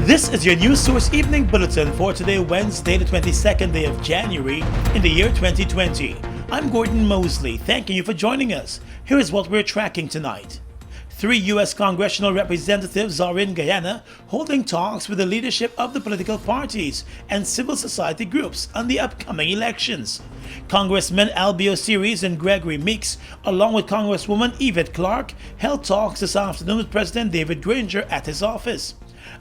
This is your News Source Evening Bulletin for today, Wednesday, the 22nd day of January in the year 2020. I'm Gordon Mosley, thanking you for joining us. Here is what we're tracking tonight. 3 U.S. congressional representatives are in Guyana holding talks with the leadership of the political parties and civil society groups on the upcoming elections. Congressmen Albio Series and Gregory Meeks, along with Congresswoman Yvette Clarke, held talks this afternoon with President David Granger at his office.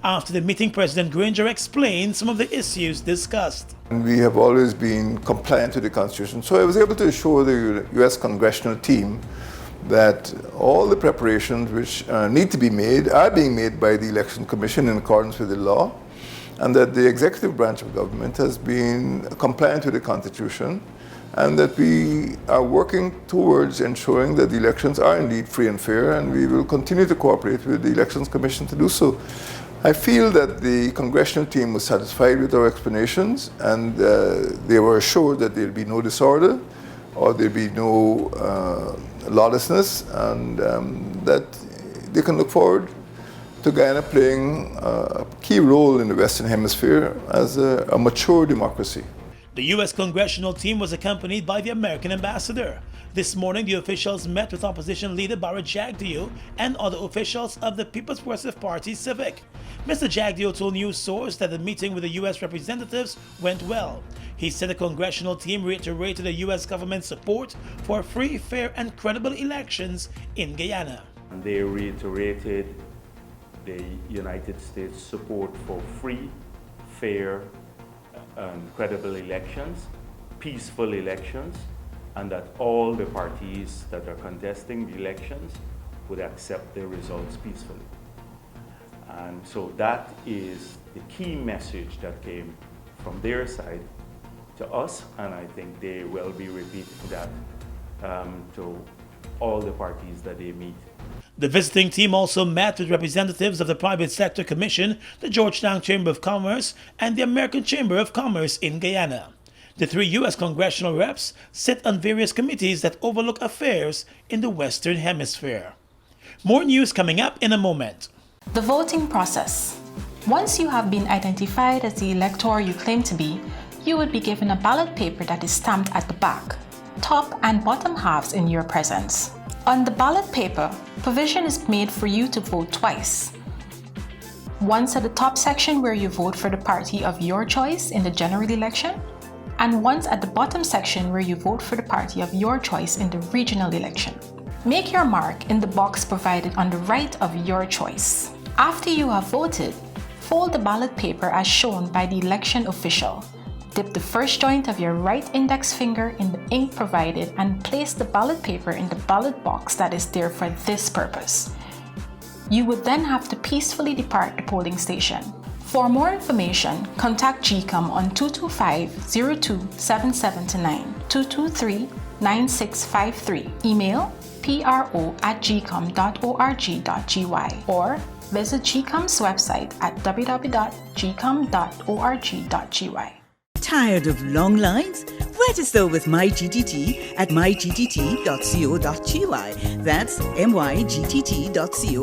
After the meeting, President Granger explained some of the issues discussed. We have always been compliant to the Constitution, so I was able to assure the U.S. congressional team that all the preparations which need to be made are being made by the Election Commission in accordance with the law, and that the executive branch of government has been compliant with the Constitution, and that we are working towards ensuring that the elections are indeed free and fair, and we will continue to cooperate with the Elections Commission to do so. I feel that the congressional team was satisfied with our explanations, and they were assured that there will be no disorder or there will be no lawlessness, and that they can look forward to Guyana playing a key role in the Western Hemisphere as a mature democracy. The U.S. congressional team was accompanied by the American ambassador. This morning, the officials met with opposition leader Barra Jagdeo and other officials of the People's Progressive Party Civic. Mr. Jagdeo told News Source that the meeting with the U.S. representatives went well. He said the congressional team reiterated the U.S. government's support for free, fair, and credible elections in Guyana. And they reiterated the United States' support for free, fair, credible elections, peaceful elections, and that all the parties that are contesting the elections would accept the results peacefully. And so that is the key message that came from their side to us, and I think they will be repeating that to all the parties that they meet. The visiting team also met with representatives of the Private Sector Commission, the Georgetown Chamber of Commerce, and the American Chamber of Commerce in Guyana. The 3 U.S. congressional reps sit on various committees that overlook affairs in the Western Hemisphere. More news coming up in a moment. The voting process. Once you have been identified as the elector you claim to be, you would be given a ballot paper that is stamped at the back, top and bottom halves in your presence. On the ballot paper, provision is made for you to vote twice. Once at the top section where you vote for the party of your choice in the general election, and once at the bottom section where you vote for the party of your choice in the regional election. Make your mark in the box provided on the right of your choice. After you have voted, fold the ballot paper as shown by the election official. Dip the first joint of your right index finger in the ink provided and place the ballot paper in the ballot box that is there for this purpose. You would then have to peacefully depart the polling station. For more information, contact GCOM on 225-027729, 223-9653, email pro@gcom.org.gy, or visit GCOM's website at www.gcom.org.gy. Tired of long lines? Register with MyGTT at mygtt.co.gy. That's mygtt.co.gy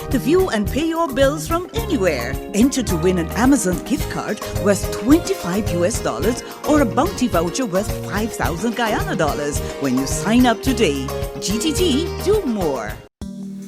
to view and pay your bills from anywhere. Enter to win an Amazon gift card worth $25 or a bounty voucher worth 5,000 Guyana dollars when you sign up today. GTT, do more.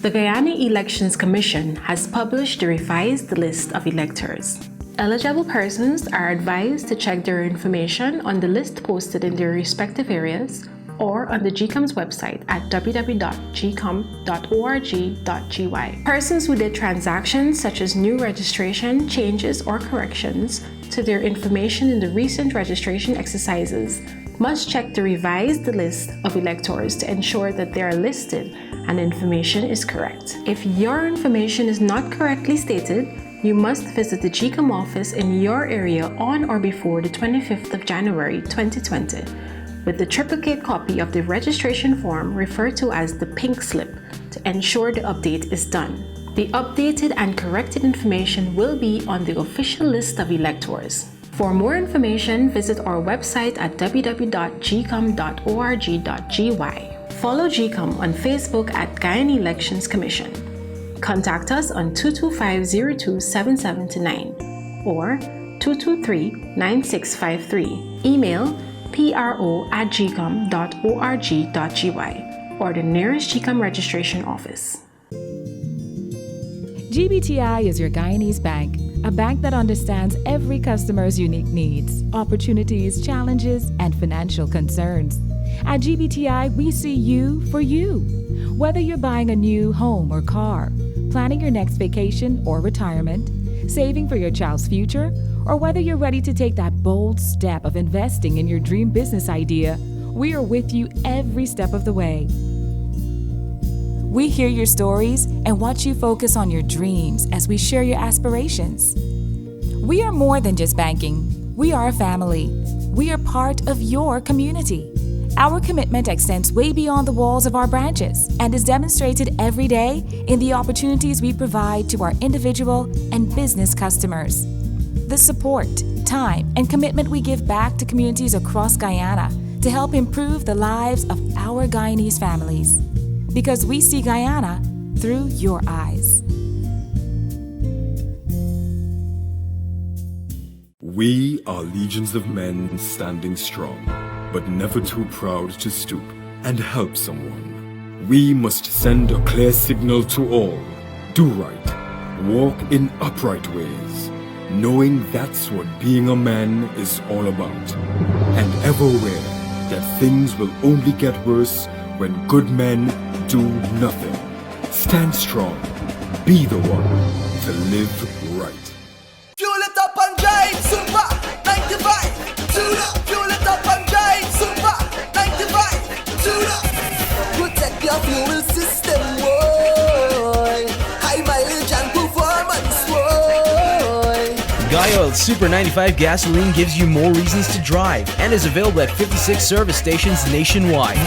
The Guyana Elections Commission has published the revised list of electors. Eligible persons are advised to check their information on the list posted in their respective areas or on the GCOM's website at www.gcom.org.gy. Persons who did transactions such as new registration, changes, or corrections to their information in the recent registration exercises must check the revised list of electors to ensure that they are listed and information is correct. If your information is not correctly stated, you must visit the GCOM office in your area on or before the 25th of January 2020 with the triplicate copy of the registration form referred to as the pink slip to ensure the update is done. The updated and corrected information will be on the official list of electors. For more information, visit our website at www.gcom.org.gy. Follow GCOM on Facebook at Guyana Elections Commission. Contact us on 225-0277-9 or 223-9653. Email pro@gcom.org.gy or the nearest GCOM registration office. GBTI is your Guyanese bank, a bank that understands every customer's unique needs, opportunities, challenges, and financial concerns. At GBTI, we see you for you. Whether you're buying a new home or car, planning your next vacation or retirement, saving for your child's future, or whether you're ready to take that bold step of investing in your dream business idea, we are with you every step of the way. We hear your stories and watch you focus on your dreams as we share your aspirations. We are more than just banking. We are a family. We are part of your community. Our commitment extends way beyond the walls of our branches and is demonstrated every day in the opportunities we provide to our individual and business customers. The support, time, and commitment we give back to communities across Guyana to help improve the lives of our Guyanese families. Because we see Guyana through your eyes. We are legions of men standing strong, but never too proud to stoop and help someone. We must send a clear signal to all. Do right. Walk in upright ways, knowing that's what being a man is all about. And ever aware that things will only get worse when good men do nothing. Stand strong. Be the one to live right. Fuel it up and drive, Super 95. Tune up. Fuel it up and drive, Super 95. Tune up. Protect your fuel system, boy. High mileage and performance, boy. Guyana Super 95 gasoline gives you more reasons to drive and is available at 56 service stations nationwide.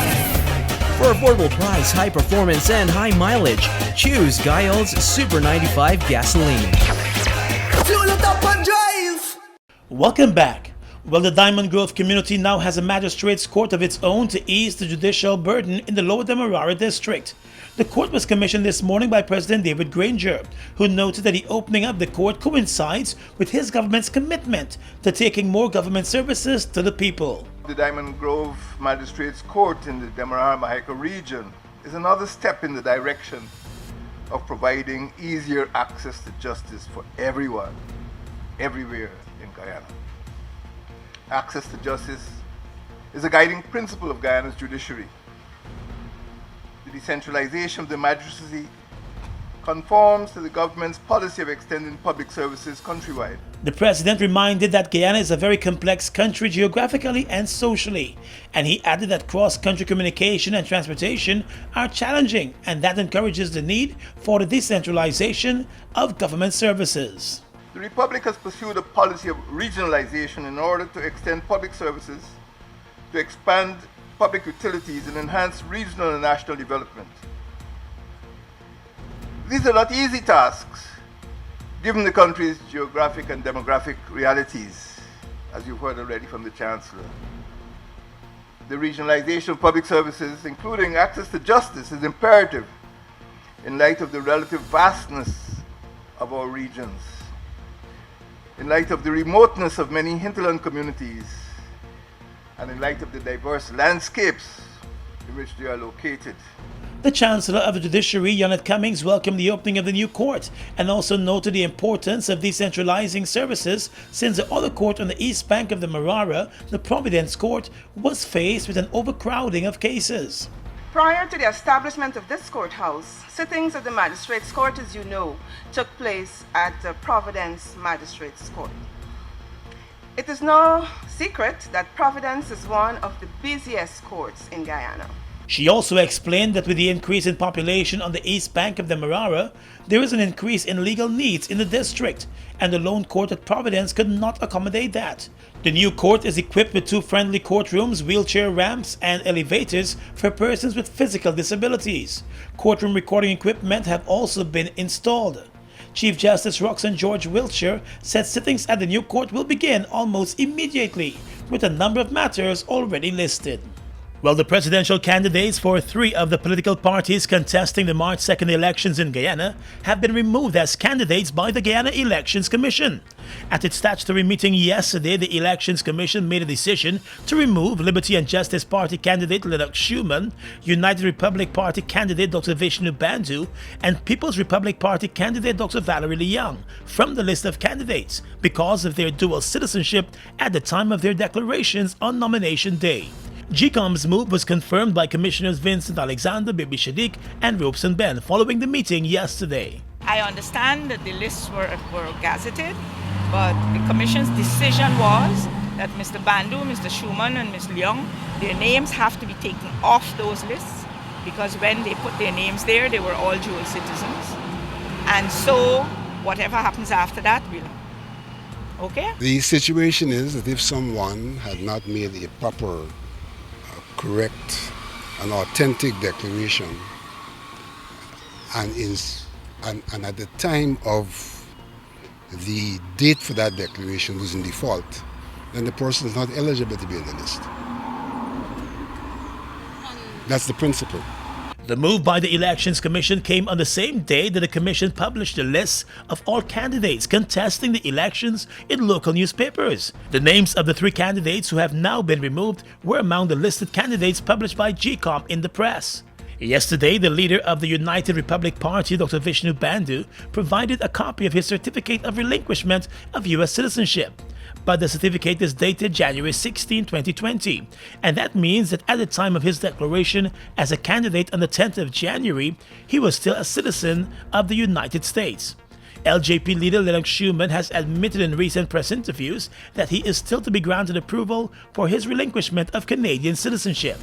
For affordable price, high performance, and high mileage, choose Guyana's Super 95 gasoline. Fuel it up and drive. Welcome back. Well, the Diamond Grove community now has a magistrates court of its own to ease the judicial burden in the Lower Demerara district. The court was commissioned this morning by President David Granger, who noted that the opening of the court coincides with his government's commitment to taking more government services to the people. The Diamond Grove Magistrates Court in the Demerara-Mahaica region is another step in the direction of providing easier access to justice for everyone, everywhere in Guyana. Access to justice is a guiding principle of Guyana's judiciary. The decentralization of the magistracy conforms to the government's policy of extending public services countrywide. The president reminded that Guyana is a very complex country geographically and socially, and he added that cross-country communication and transportation are challenging, and that encourages the need for the decentralization of government services. The Republic has pursued a policy of regionalization in order to extend public services, to expand public utilities, and enhance regional and national development. These are not easy tasks, given the country's geographic and demographic realities, as you've heard already from the Chancellor. The regionalization of public services, including access to justice, is imperative in light of the relative vastness of our regions, in light of the remoteness of many hinterland communities, and in light of the diverse landscapes in which they are located. The Chancellor of the Judiciary, Janet Cummings, welcomed the opening of the new court and also noted the importance of decentralizing services since the other court on the east bank of the Marara, the Providence Court, was faced with an overcrowding of cases. Prior to the establishment of this courthouse, sittings of the Magistrates Court, as you know, took place at the Providence Magistrates Court. It is no secret that Providence is one of the busiest courts in Guyana. She also explained that with the increase in population on the east bank of the Marara, there is an increase in legal needs in the district, and the lone court at Providence could not accommodate that. The new court is equipped with 2 friendly courtrooms, wheelchair ramps, and elevators for persons with physical disabilities. Courtroom recording equipment have also been installed. Chief Justice Roxanne George Wiltshire said sittings at the new court will begin almost immediately, with a number of matters already listed. Well, the presidential candidates for 3 of the political parties contesting the March 2nd elections in Guyana have been removed as candidates by the Guyana Elections Commission. At its statutory meeting yesterday, the Elections Commission made a decision to remove Liberty and Justice Party candidate Lennox Schumann, United Republic Party candidate Dr. Vishnu Bandhu, and People's Republic Party candidate Dr. Valerie Leung from the list of candidates because of their dual citizenship at the time of their declarations on nomination day. GCOM's move was confirmed by Commissioners Vincent Alexander, Bibi Shadiq, and Robeson Ben following the meeting yesterday. I understand that the lists were gazetted, but the Commission's decision was that Mr. Bandhu, Mr. Schumann, and Ms. Leung, their names have to be taken off those lists because when they put their names there, they were all dual citizens. And so, whatever happens after that, will. Okay? The situation is that if someone had not made a proper correct and authentic declaration and at the time of the date for that declaration was in default, then the person is not eligible to be on the list. That's the principle. The move by the Elections Commission came on the same day that the Commission published the lists of all candidates contesting the elections in local newspapers. The names of the 3 candidates who have now been removed were among the listed candidates published by GCOM in the press. Yesterday, the leader of the United Republic Party, Dr. Vishnu Bandhu, provided a copy of his certificate of relinquishment of U.S. citizenship. But the certificate is dated January 16, 2020, and that means that at the time of his declaration as a candidate on the 10th of January, he was still a citizen of the United States. LJP leader Lennox Schumann has admitted in recent press interviews that he is still to be granted approval for his relinquishment of Canadian citizenship.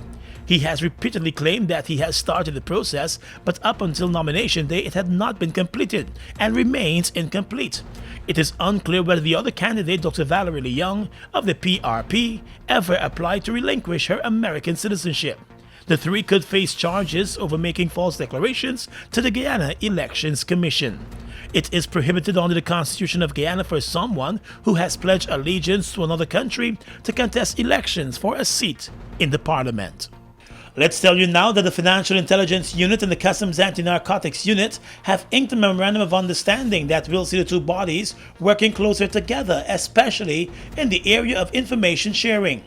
He has repeatedly claimed that he has started the process, but up until nomination day it had not been completed and remains incomplete. It is unclear whether the other candidate, Dr. Valerie Leung of the PRP, ever applied to relinquish her American citizenship. The 3 could face charges over making false declarations to the Guyana Elections Commission. It is prohibited under the Constitution of Guyana for someone who has pledged allegiance to another country to contest elections for a seat in the parliament. Let's tell you now that the Financial Intelligence Unit and the Customs Anti-Narcotics Unit have inked a memorandum of understanding that will see the 2 bodies working closer together, especially in the area of information sharing.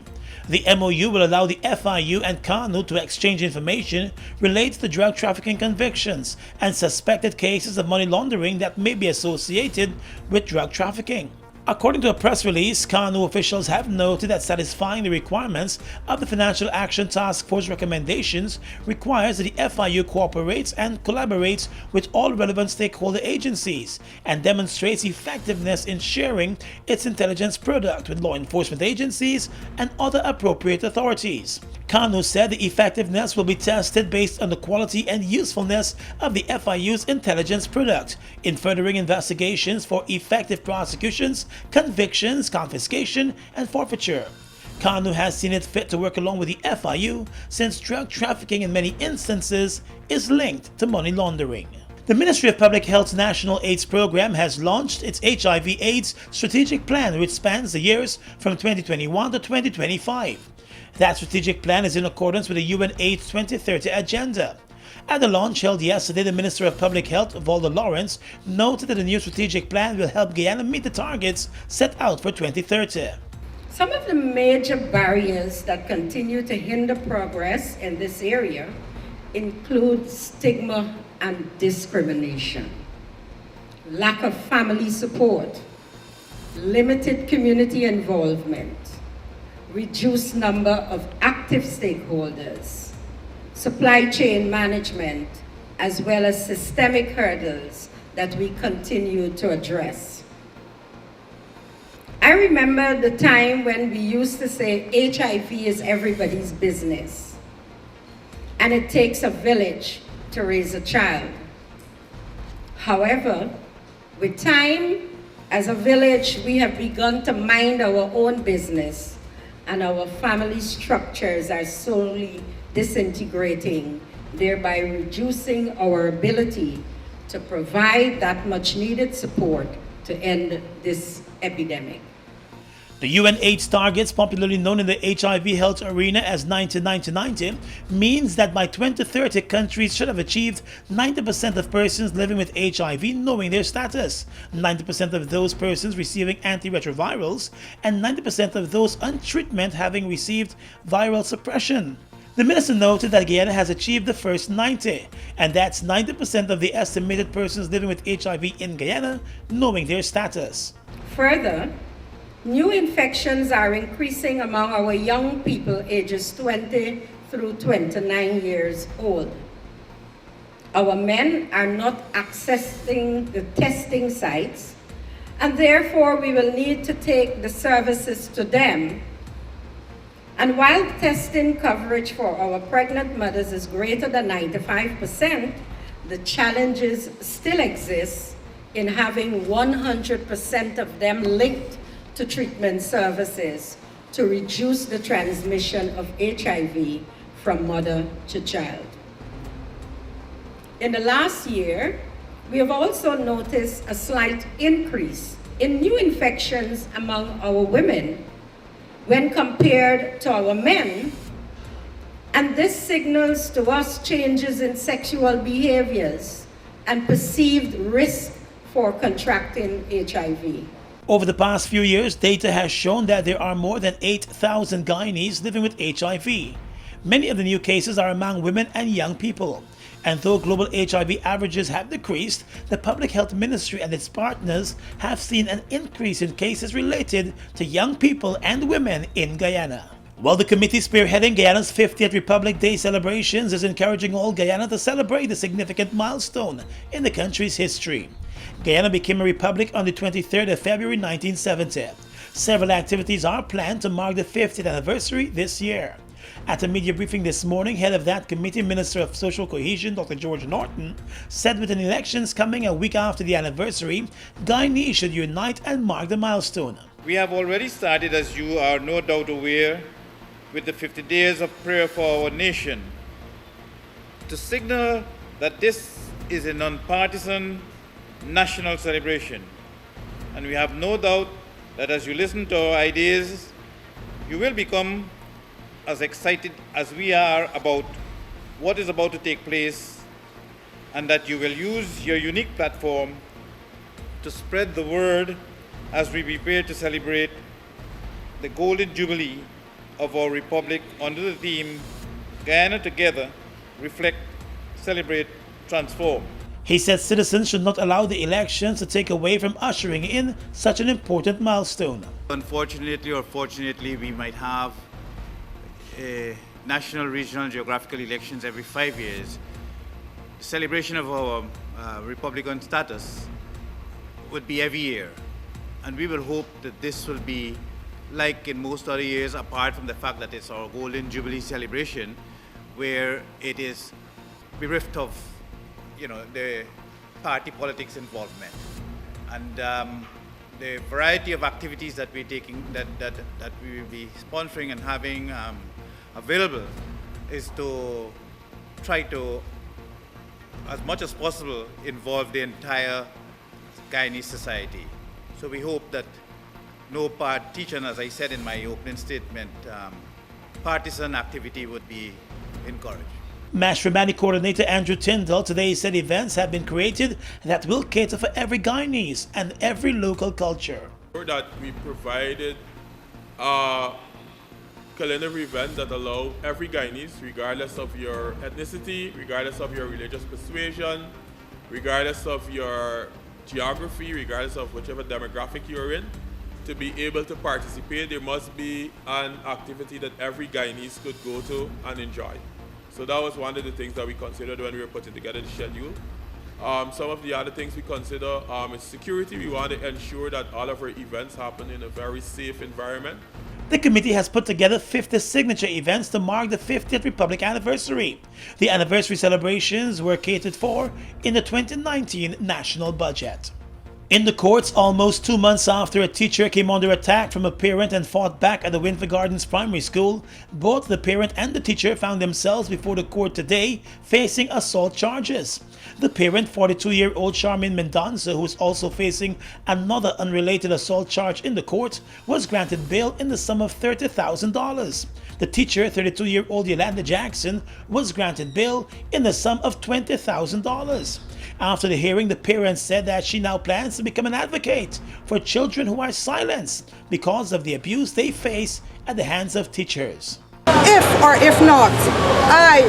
The MOU will allow the FIU and CANU to exchange information related to drug trafficking convictions and suspected cases of money laundering that may be associated with drug trafficking. According to a press release, CANU officials have noted that satisfying the requirements of the Financial Action Task Force recommendations requires that the FIU cooperates and collaborates with all relevant stakeholder agencies and demonstrates effectiveness in sharing its intelligence product with law enforcement agencies and other appropriate authorities. CANU said the effectiveness will be tested based on the quality and usefulness of the FIU's intelligence product in furthering investigations for effective prosecutions, convictions, confiscation, and forfeiture. CANU has seen it fit to work along with the FIU since drug trafficking in many instances is linked to money laundering. The Ministry of Public Health's National AIDS Program has launched its HIV/AIDS strategic plan, which spans the years from 2021 to 2025. That strategic plan is in accordance with the UN AIDS 2030 agenda. At the launch held yesterday, the Minister of Public Health, Valda Lawrence, noted that the new strategic plan will help Guyana meet the targets set out for 2030. Some of the major barriers that continue to hinder progress in this area include stigma and discrimination, lack of family support, limited community involvement, reduced number of active stakeholders, supply chain management, as well as systemic hurdles that we continue to address. I remember the time when we used to say HIV is everybody's business, and it takes a village to raise a child. However, with time, as a village, we have begun to mind our own business, and our family structures are slowly disintegrating, thereby reducing our ability to provide that much needed support to end this epidemic. The UN AIDS targets, popularly known in the HIV health arena as 90-90-90, means that by 2030 countries should have achieved 90% of persons living with HIV knowing their status, 90% of those persons receiving antiretrovirals, and 90% of those on treatment having received viral suppression. The minister noted that Guyana has achieved the first 90, and that's 90% of the estimated persons living with HIV in Guyana knowing their status. Further, new infections are increasing among our young people ages 20 through 29 years old. Our men are not accessing the testing sites, and therefore we will need to take the services to them. And while testing coverage for our pregnant mothers is greater than 95%, the challenges still exist in having 100% of them linked to treatment services to reduce the transmission of HIV from mother to child. In the last year, we have also noticed a slight increase in new infections among our women when compared to our men, and this signals to us changes in sexual behaviors and perceived risk for contracting HIV. Over the past few years, data has shown that there are more than 8,000 Guyanese living with HIV. Many of the new cases are among women and young people. And though global HIV averages have decreased, the Public Health Ministry and its partners have seen an increase in cases related to young people and women in Guyana. While the committee spearheading Guyana's 50th Republic Day celebrations is encouraging all Guyana to celebrate a significant milestone in the country's history. Guyana became a republic on the 23rd of February 1970. Several activities are planned to mark the 50th anniversary this year. At a media briefing this morning, head of that committee, Minister of Social Cohesion, Dr. George Norton, said with the elections coming a week after the anniversary, Guyanese should unite and mark the milestone. We have already started, as you are no doubt aware, with the 50 days of prayer for our nation, to signal that this is a non-partisan national celebration. And we have no doubt that as you listen to our ideas, you will become as excited as we are about what is about to take place, and that you will use your unique platform to spread the word as we prepare to celebrate the Golden Jubilee of our Republic under the theme Guyana Together, Reflect, Celebrate, Transform. He said citizens should not allow the elections to take away from ushering in such an important milestone. Unfortunately or fortunately, we might have national, regional, geographical elections every 5 years. The celebration of our Republican status would be every year. And we will hope that this will be like in most other years, apart from the fact that it's our Golden Jubilee celebration, where it is bereft of, the party politics involvement. And the variety of activities that we're taking, that we will be sponsoring and having available is to try to, as much as possible, involve the entire Guyanese society. So we hope that no partisan, as I said in my opening statement, partisan activity would be encouraged. Mashramani coordinator Andrew Tyndall today said events have been created that will cater for every Guyanese and every local culture. That we provided a calendar event that allow every Guyanese, regardless of your ethnicity, regardless of your religious persuasion, regardless of your geography, regardless of whichever demographic you're in, to be able to participate. There must be an activity that every Guyanese could go to and enjoy. So that was one of the things that we considered when we were putting together the schedule. Some of the other things we consider is security. We want to ensure that all of our events happen in a very safe environment. The committee has put together 50 signature events to mark the 50th Republic anniversary. The anniversary celebrations were catered for in the 2019 national budget. In the courts, almost 2 months after a teacher came under attack from a parent and fought back at the Winfrey Gardens Primary School, both the parent and the teacher found themselves before the court today facing assault charges. The parent, 42-year-old Charmaine Mendonça, who is also facing another unrelated assault charge in the court, was granted bail in the sum of $30,000. The teacher, 32-year-old Yolanda Jackson, was granted bail in the sum of $20,000. After the hearing, the parents said that she now plans to become an advocate for children who are silenced because of the abuse they face at the hands of teachers. If or if not, I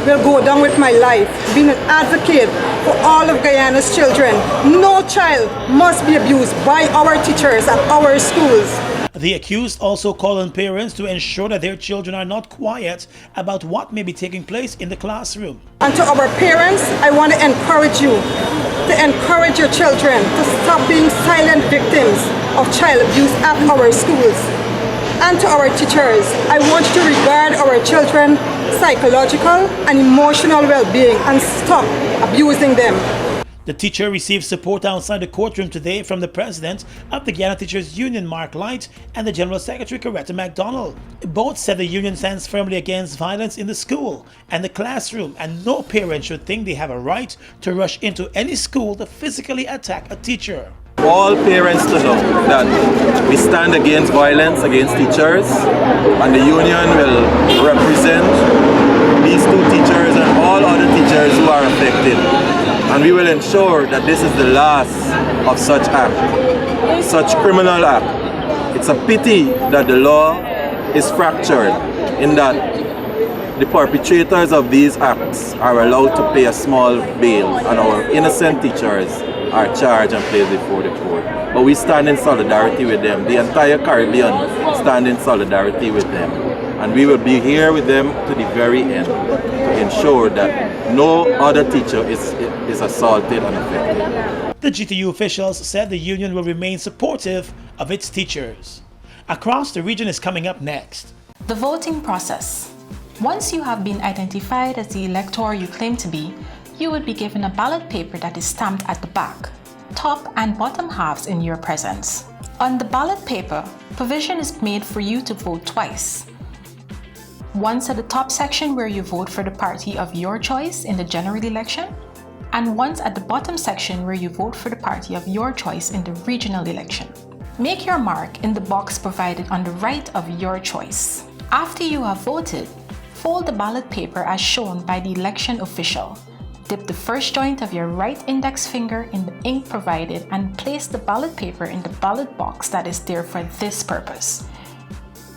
will go down with my life being an advocate for all of Guyana's children. No child must be abused by our teachers at our schools. The accused also called on parents to ensure that their children are not quiet about what may be taking place in the classroom. And to our parents, I want to encourage you to encourage your children to stop being silent victims of child abuse at our schools. And to our teachers, I want you to regard our children's psychological and emotional well-being and stop abusing them. The teacher received support outside the courtroom today from the president of the Guyana Teachers Union, Mark Light, and the General Secretary, Coretta MacDonald. Both said the union stands firmly against violence in the school and the classroom, and no parent should think they have a right to rush into any school to physically attack a teacher. All parents to know that we stand against violence against teachers, and the union will represent these two teachers and all other teachers who are affected. And we will ensure that this is the last of such act, such criminal act. It's a pity that the law is fractured in that the perpetrators of these acts are allowed to pay a small bail and our innocent teachers are charged and placed before the court. But we stand in solidarity with them. The entire Caribbean stand in solidarity with them. And we will be here with them to the very end to ensure that no other teacher is assaulted and affected. The GTU officials said the union will remain supportive of its teachers. Across the region is coming up next. The voting process. Once you have been identified as the elector you claim to be, you would be given a ballot paper that is stamped at the back, top and bottom halves in your presence. On the ballot paper, provision is made for you to vote twice. Once at the top section where you vote for the party of your choice in the general election, and once at the bottom section where you vote for the party of your choice in the regional election. Make your mark in the box provided on the right of your choice. After you have voted, fold the ballot paper as shown by the election official. Dip the first joint of your right index finger in the ink provided and place the ballot paper in the ballot box that is there for this purpose.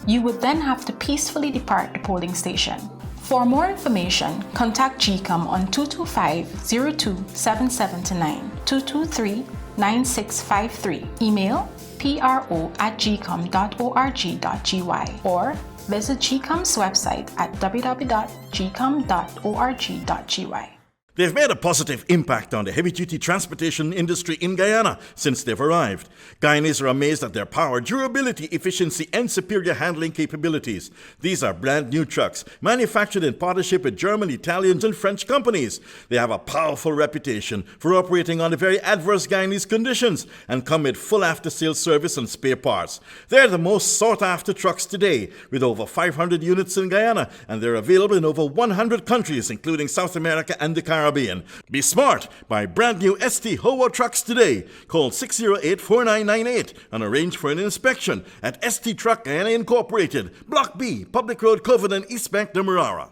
You would then have to peacefully depart the polling station. For more information, contact GCOM on 225-027729, 223-9653, email pro@gcom.org.gy, or visit GCOM's website at www.gcom.org.gy. They've made a positive impact on the heavy-duty transportation industry in Guyana since they've arrived. Guyanese are amazed at their power, durability, efficiency, and superior handling capabilities. These are brand new trucks, manufactured in partnership with German, Italian, and French companies. They have a powerful reputation for operating under very adverse Guyanese conditions and come with full after-sales service and spare parts. They're the most sought-after trucks today, with over 500 units in Guyana, and they're available in over 100 countries, including South America and the Caribbean. Be smart. Buy brand new ST Howo trucks today. Call 608-4998 and arrange for an inspection at ST Truck Guyana Incorporated, Block B, Public Road, Covenant, East Bank, Demerara.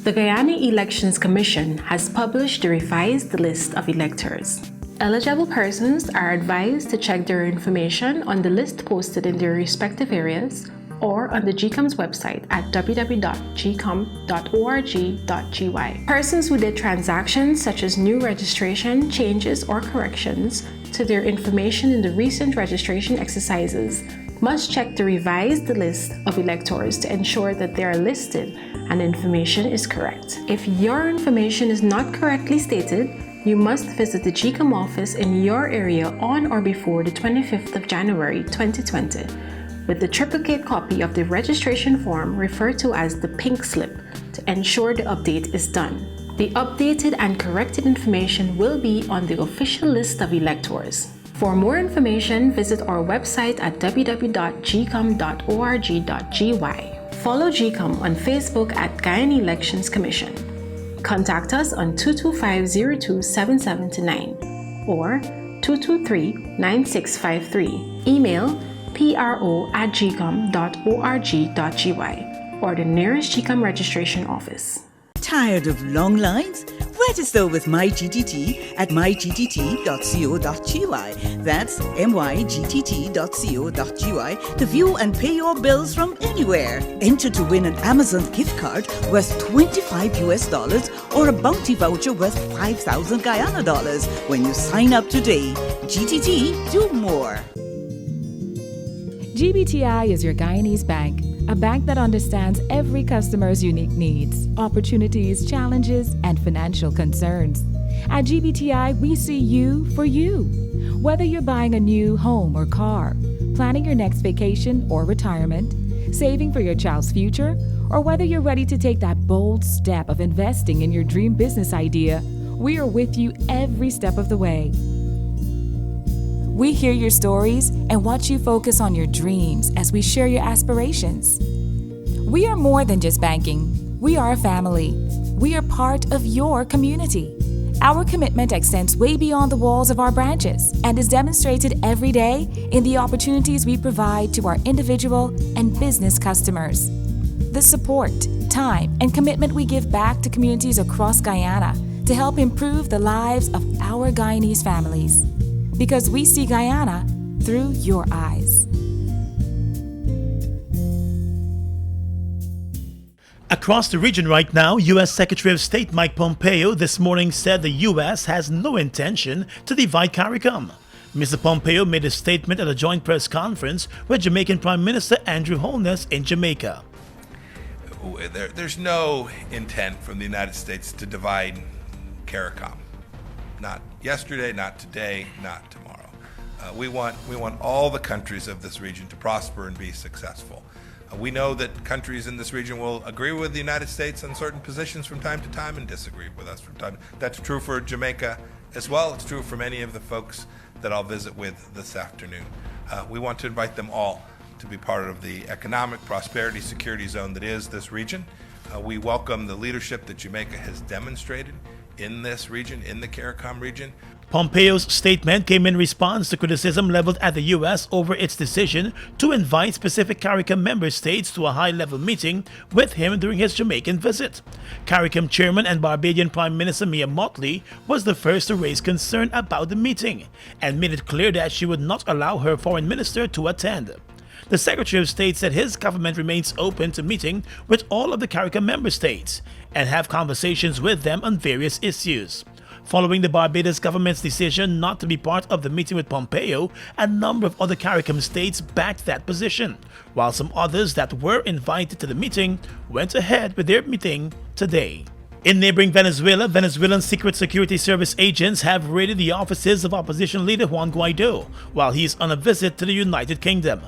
The Guyana Elections Commission has published the revised list of electors. Eligible persons are advised to check their information on the list posted in their respective areas or on the GCOM's website at www.gcom.org.gy. Persons who did transactions such as new registration, changes, or corrections to their information in the recent registration exercises must check the revised list of electors to ensure that they are listed and information is correct. If your information is not correctly stated, you must visit the GCOM office in your area on or before the 25th of January 2020 with the triplicate copy of the registration form referred to as the pink slip to ensure the update is done. The updated and corrected information will be on the official list of electors. For more information, visit our website at www.gcom.org.gy. Follow GCOM on Facebook at Guyana Elections Commission. Contact us on 225-0277-9 or 223-9653. Email pro@gcom.org.gy or the nearest GCOM registration office. Tired of long lines? Register with MyGTT at mygtt.co.gy. That's mygtt.co.gy to view and pay your bills from anywhere. Enter to win an Amazon gift card worth $25 or a bounty voucher worth 5,000 Guyana dollars when you sign up today. GTT, do more. GBTI is your Guyanese bank, a bank that understands every customer's unique needs, opportunities, challenges, and financial concerns. At GBTI, we see you for you. Whether you're buying a new home or car, planning your next vacation or retirement, saving for your child's future, or whether you're ready to take that bold step of investing in your dream business idea, we are with you every step of the way. We hear your stories and watch you focus on your dreams as we share your aspirations. We are more than just banking. We are a family. We are part of your community. Our commitment extends way beyond the walls of our branches and is demonstrated every day in the opportunities we provide to our individual and business customers. The support, time, and commitment we give back to communities across Guyana to help improve the lives of our Guyanese families. Because we see Guyana through your eyes. Across the region right now, U.S. Secretary of State Mike Pompeo this morning said the U.S. has no intention to divide CARICOM. Mr. Pompeo made a statement at a joint press conference with Jamaican Prime Minister Andrew Holness in Jamaica. There's no intent from the United States to divide CARICOM. Not yesterday, not today, not tomorrow. We want all the countries of this region to prosper and be successful. We know that countries in this region will agree with the United States on certain positions from time to time and disagree with us from time. That's true for Jamaica as well. It's true for many of the folks that I'll visit with this afternoon. We want to invite them all to be part of the economic prosperity security zone that is this region. We welcome the leadership that Jamaica has demonstrated in this region, in the CARICOM region. Pompeo's statement came in response to criticism leveled at the U.S. over its decision to invite specific CARICOM member states to a high-level meeting with him during his Jamaican visit. CARICOM chairman and Barbadian Prime Minister Mia Mottley was the first to raise concern about the meeting and made it clear that she would not allow her foreign minister to attend. The Secretary of State said his government remains open to meeting with all of the CARICOM member states and have conversations with them on various issues. Following the Barbados government's decision not to be part of the meeting with Pompeo, a number of other CARICOM states backed that position, while some others that were invited to the meeting went ahead with their meeting today. In neighboring Venezuela, Venezuelan Secret Security Service agents have raided the offices of opposition leader Juan Guaido while he is on a visit to the United Kingdom.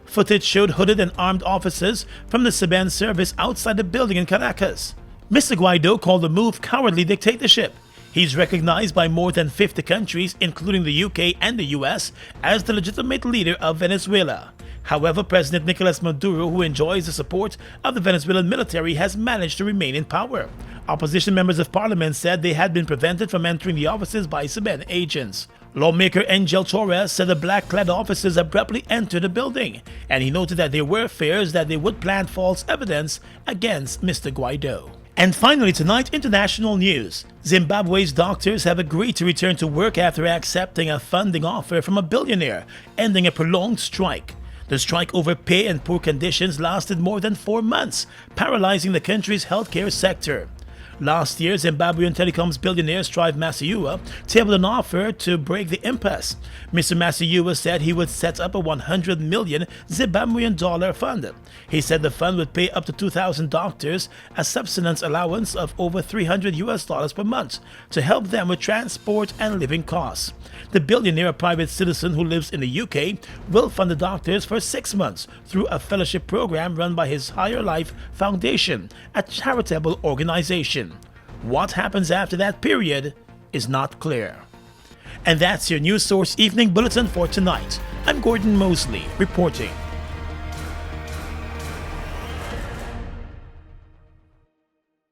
Footage showed hooded and armed officers from the Saban service outside the building in Caracas. Mr. Guaido called the move cowardly dictatorship. He's recognized by more than 50 countries, including the UK and the US, as the legitimate leader of Venezuela. However, President Nicolas Maduro, who enjoys the support of the Venezuelan military, has managed to remain in power. Opposition members of parliament said they had been prevented from entering the offices by Saban agents. Lawmaker Angel Torres said the black-clad officers abruptly entered the building, and he noted that there were fears that they would plant false evidence against Mr. Guaido. And finally tonight, international news. Zimbabwe's doctors have agreed to return to work after accepting a funding offer from a billionaire, ending a prolonged strike. The strike over pay and poor conditions lasted more than 4 months, paralyzing the country's healthcare sector. Last year, Zimbabwean telecoms billionaire Strive Masiyiwa tabled an offer to break the impasse. Mr. Masiyiwa said he would set up a $100 million Zimbabwean fund. He said the fund would pay up to 2,000 doctors a subsistence allowance of over $300 per month to help them with transport and living costs. The billionaire, a private citizen who lives in the UK, will fund the doctors for 6 months through a fellowship program run by his Higher Life Foundation, a charitable organization. What happens after that period is not clear. And that's your News Source Evening Bulletin for tonight. I'm Gordon Mosley reporting.